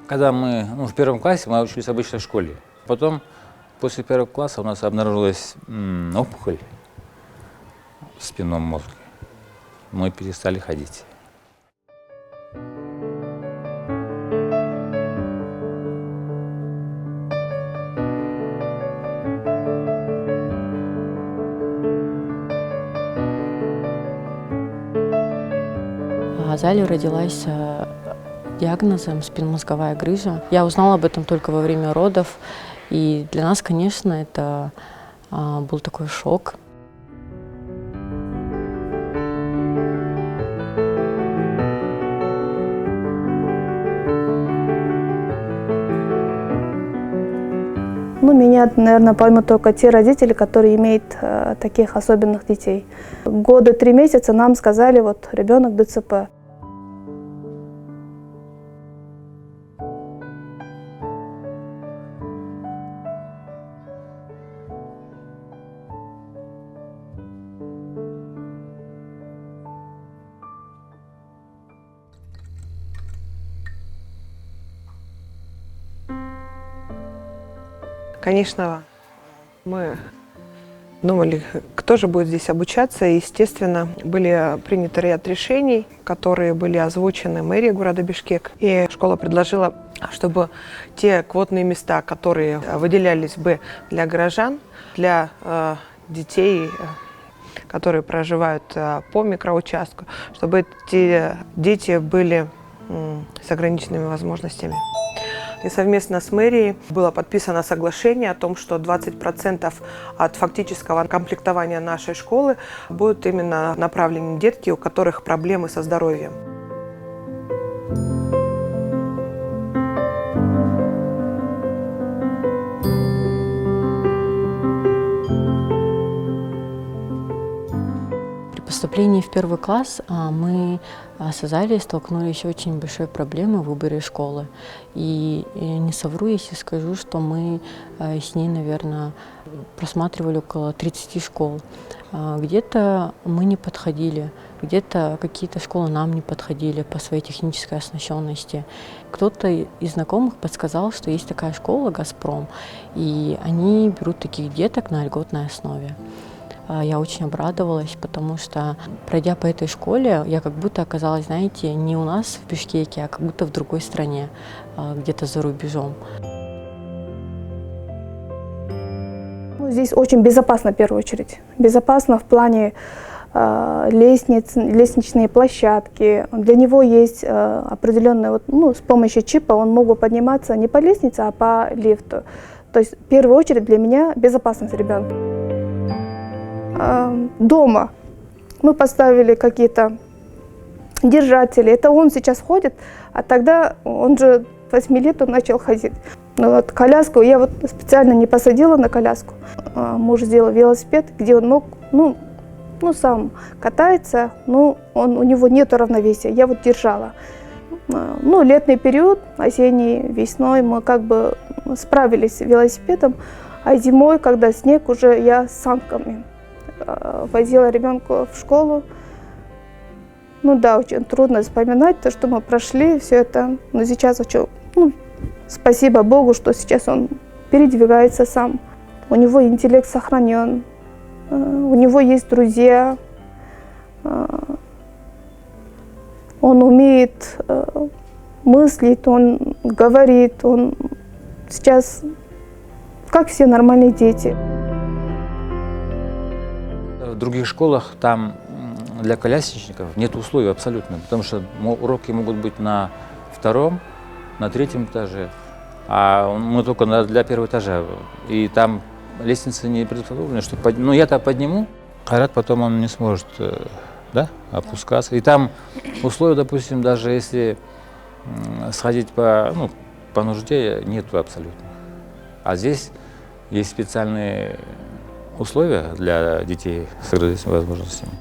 Когда мы в первом классе, мы учились в обычной школе. Потом, после первого класса, у нас обнаружилась опухоль в спинном мозге. Мы перестали ходить. Азалия родилась с диагнозом спинномозговая грыжа. Я узнала об этом только во время родов, и для нас, конечно, это был такой шок. Меня, наверное, поймут только те родители, которые имеют таких особенных детей. Года 3 месяца нам сказали, вот ребенок ДЦП. Конечно, мы думали, кто же будет здесь обучаться. И, естественно, были приняты ряд решений, которые были озвучены мэрией города Бишкек. И школа предложила, чтобы те квотные места, которые выделялись бы для горожан, для детей, которые проживают по микроучастку, чтобы эти дети были с ограниченными возможностями. И совместно с мэрией было подписано соглашение о том, что 20% от фактического комплектования нашей школы будут именно направлены детки, у которых проблемы со здоровьем. При поступлении в первый класс мы с Азалией столкнулись с очень большой проблемой в выборе школы. И не совру, если скажу, что мы с ней, наверное, просматривали около 30 школ. Где-то мы не подходили, где-то какие-то школы нам не подходили по своей технической оснащенности. Кто-то из знакомых подсказал, что есть такая школа «Газпром», и они берут таких деток на льготной основе. Я очень обрадовалась, потому что, пройдя по этой школе, я как будто оказалась, знаете, не у нас в Бишкеке, а как будто в другой стране, где-то за рубежом. Здесь очень безопасно, в первую очередь. Безопасно в плане лестничные площадки. Для него есть определенная, с помощью чипа он мог бы подниматься не по лестнице, а по лифту. То есть, в первую очередь, для меня безопасность ребенка. Дома мы поставили какие-то держатели. Это он сейчас ходит, а тогда он же 8 лет он начал ходить. Коляску я специально не посадила на коляску. Муж сделал велосипед, где он мог, сам катается, но у него нет равновесия. Я держала. Летний период, осенний, весной мы как бы справились с велосипедом, а зимой, когда снег, уже я с санками возила ребенка в школу. Очень трудно вспоминать то, что мы прошли, все это. Но сейчас спасибо Богу, что сейчас он передвигается сам. У него интеллект сохранен, у него есть друзья, он умеет мыслить, он говорит, он сейчас как все нормальные дети. В других школах там для колясочников нет условий абсолютно, потому что уроки могут быть на 2-м, на 3-м этаже, а мы только для 1-го этажа. И там лестницы не приспособлены, что я-то подниму, Хайрат потом он не сможет опускаться. И там условия, допустим, даже если сходить по нужде, нету абсолютно. А здесь есть специальные условия для детей с ограниченными возможностями.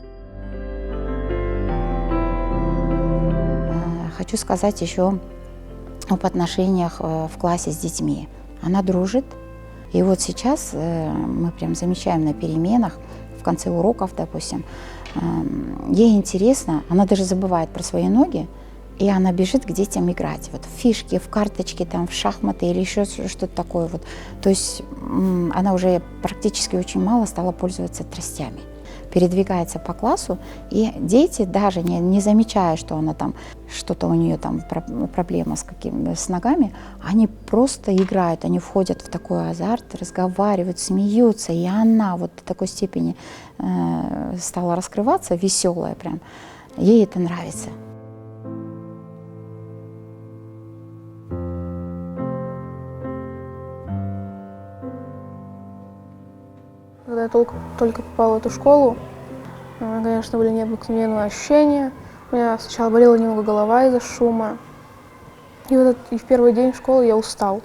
Хочу сказать еще об отношениях в классе с детьми. Она дружит. И сейчас мы прям замечаем на переменах, в конце уроков, допустим, ей интересно, она даже забывает про свои ноги и она бежит к детям играть. Вот в фишки, в карточки, там, в шахматы или еще что-то такое. Вот. То есть она уже практически очень мало стала пользоваться тростями. Передвигается по классу, и дети, даже не замечая, что она там, что-то у нее там проблема с ногами, они просто играют, они входят в такой азарт, разговаривают, смеются, и она вот до такой степени стала раскрываться, веселая прям, ей это нравится. Когда я только попала в эту школу, конечно, были необыкновенные ощущения. У меня сначала болела немного голова из-за шума. И в первый день школы я устал.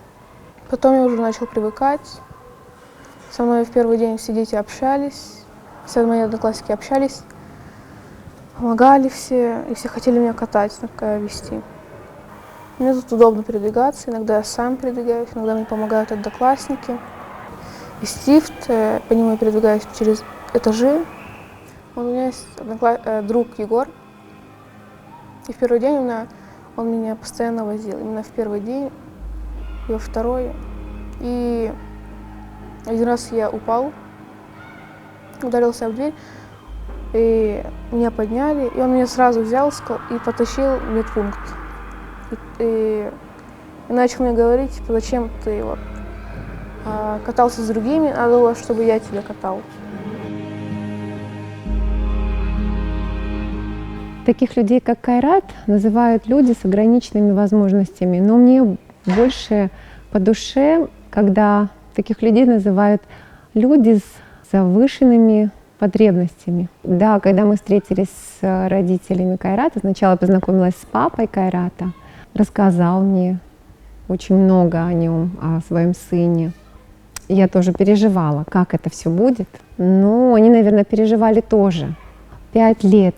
Потом я уже начал привыкать. Со мной в первый день все дети общались, все мои одноклассники общались, помогали все, и все хотели меня катать, вести. Мне тут удобно передвигаться, иногда я сам передвигаюсь, иногда мне помогают одноклассники. Есть лифт, по нему я передвигаюсь через этажи. У меня есть друг Егор, и в первый день он меня постоянно возил. Именно в первый день и во второй. И один раз я упал, ударился в дверь, и меня подняли, и он меня сразу взял и потащил в медпункт. И начал мне говорить, типа, зачем ты катался с другими, надо было, чтобы я тебя катал. Таких людей, как Кайрат, называют люди с ограниченными возможностями. Но мне больше по душе, когда таких людей называют люди с завышенными потребностями. Да, когда мы встретились с родителями Кайрата, сначала познакомилась с папой Кайрата, рассказал мне очень много о нем, о своем сыне. Я тоже переживала, как это все будет. Но они, наверное, переживали тоже. 5 лет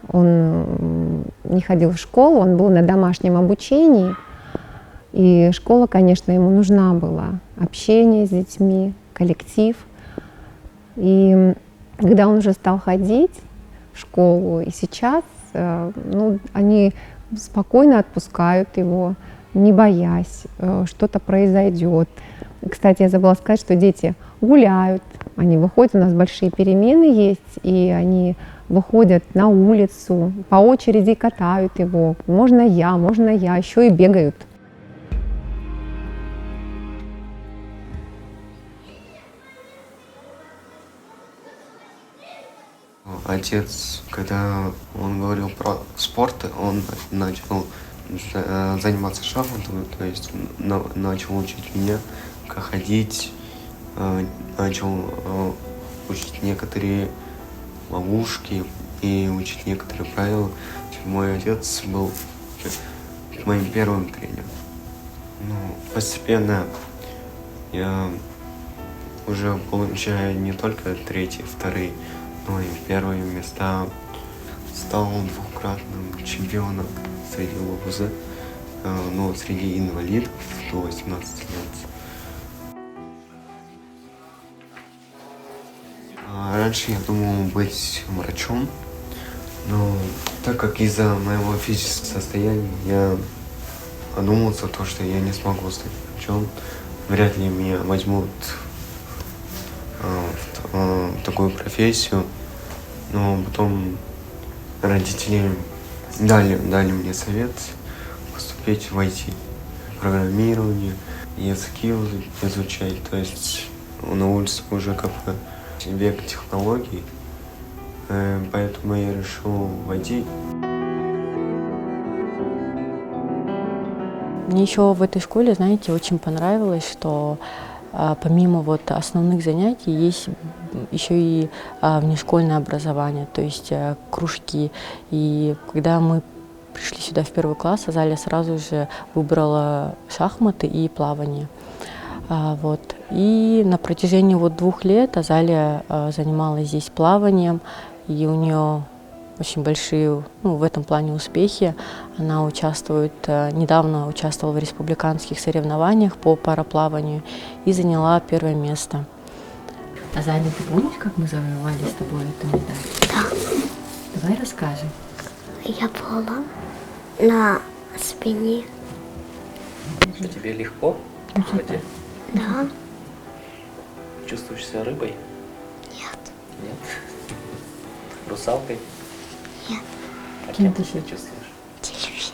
он не ходил в школу, он был на домашнем обучении. И школа, конечно, ему нужна была. Общение с детьми, коллектив. И когда он уже стал ходить в школу, и сейчас, они спокойно отпускают его, не боясь, что-то произойдет. Кстати, я забыла сказать, что дети гуляют, они выходят, у нас большие перемены есть, и они выходят на улицу, по очереди катают его. Можно я, еще и бегают. Отец, когда он говорил про спорт, он начал заниматься шахматом, то есть начал учить меня, как ходить, начал учить некоторые ловушки и учить некоторые правила. Мой отец был моим первым тренером. Постепенно я уже получаю не только 3-й, 2-й, но и первые места. Стал 2-кратным чемпионом среди ЛОБЗ, среди инвалидов до 18 лет. Раньше я думал быть врачом, но так как из-за моего физического состояния я подумался, что я не смогу стать врачом, вряд ли меня возьмут в такую профессию, но потом родители дали мне совет поступить в IT, программирование, языки изучать, то есть на улице уже век технологий, поэтому я решил в IT. Мне еще в этой школе, знаете, очень понравилось, что помимо основных занятий есть еще и внешкольное образование, то есть кружки. И когда мы пришли сюда в 1 класс, Азалия сразу же выбрала шахматы и плавание. И на протяжении 2 лет Азалия занималась здесь плаванием, и у нее очень большие в этом плане успехи. Она недавно участвовала в республиканских соревнованиях по параплаванию и заняла 1 место. Азалия, ты помнишь, как мы завоевали с тобой эту медаль? Да. Давай расскажем. Я плыла На спине. Что, тебе легко в воде? Да. Чувствуешь себя рыбой? Нет. Нет? Русалкой? Нет. А Кем кем ты ты себя себя чувствуешь?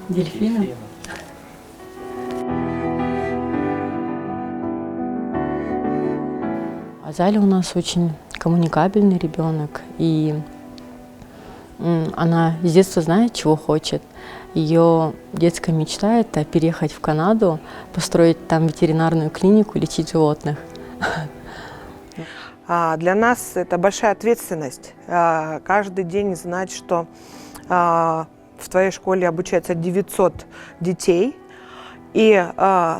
Дельфин. Дельфина? Азалия у нас очень коммуникабельный ребенок, и она с детства знает, чего хочет. Ее детская мечта – это переехать в Канаду, построить там ветеринарную клинику, лечить животных. Для нас это большая ответственность. Каждый день знать, что в твоей школе обучается 900 детей и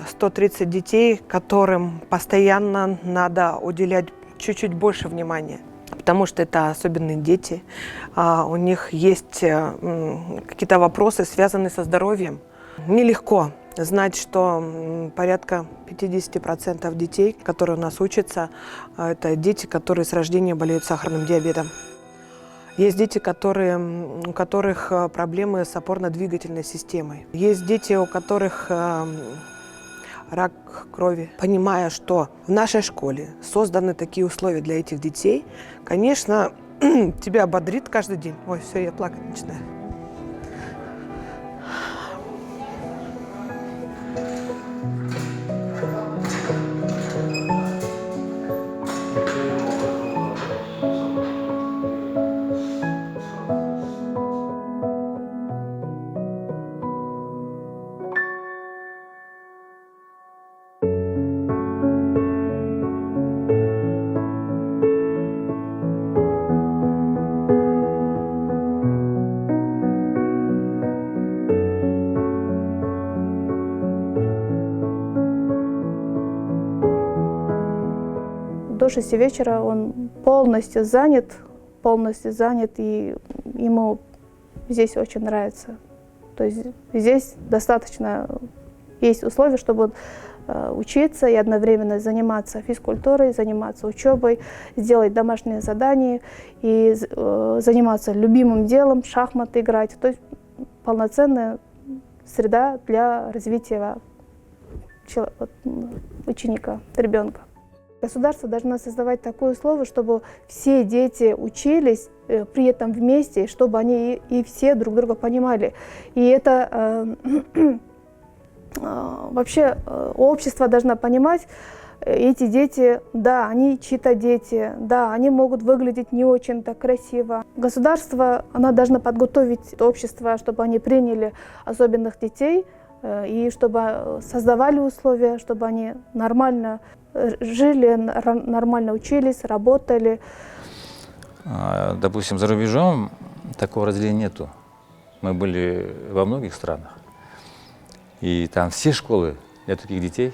130 детей, которым постоянно надо уделять чуть-чуть больше внимания. Потому что это особенные дети, у них есть какие-то вопросы, связанные со здоровьем. Нелегко знать, что порядка 50% детей, которые у нас учатся, это дети, которые с рождения болеют сахарным диабетом. Есть дети, у которых проблемы с опорно-двигательной системой. Есть дети, у которых рак крови. Понимая, что в нашей школе созданы такие условия для этих детей, конечно, тебя ободрит каждый день. Ой, все, я плакать начинаю. До 6 вечера он полностью занят, и ему здесь очень нравится. То есть здесь достаточно есть условия, чтобы учиться и одновременно заниматься физкультурой, заниматься учебой, сделать домашние задания и заниматься любимым делом, шахматы играть. То есть полноценная среда для развития ученика, ребенка. Государство должно создавать такие условия, чтобы все дети учились при этом вместе, чтобы они и все друг друга понимали. И это вообще общество должно понимать, эти дети, да, они чьи-то дети, да, они могут выглядеть не очень-то красиво. Государство, оно должно подготовить общество, чтобы они приняли особенных детей, и чтобы создавали условия, чтобы они нормально жили, нормально учились, работали. Допустим, за рубежом такого разделения нету. Мы были во многих странах, и там все школы для таких детей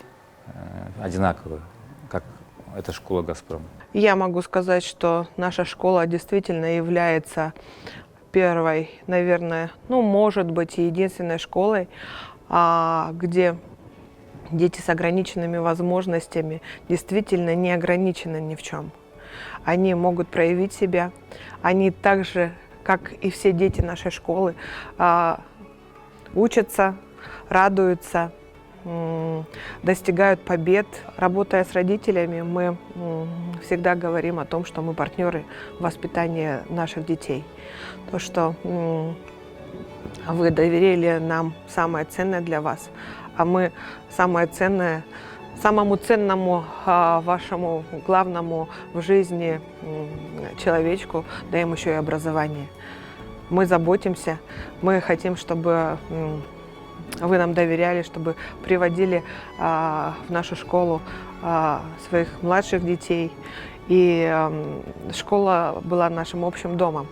одинаковые, как эта школа «Газпром». Я могу сказать, что наша школа действительно является первой, наверное, может быть, и единственной школой, где дети с ограниченными возможностями действительно не ограничены ни в чем. Они могут проявить себя, они так же, как и все дети нашей школы, учатся, радуются, достигают побед. Работая с родителями, мы всегда говорим о том, что мы партнеры в воспитании наших детей. То, что вы доверили нам самое ценное для вас, а мы самое ценное, самому ценному вашему главному в жизни человечку даем еще и образование. Мы заботимся, мы хотим, чтобы вы нам доверяли, чтобы приводили в нашу школу своих младших детей. И школа была нашим общим домом.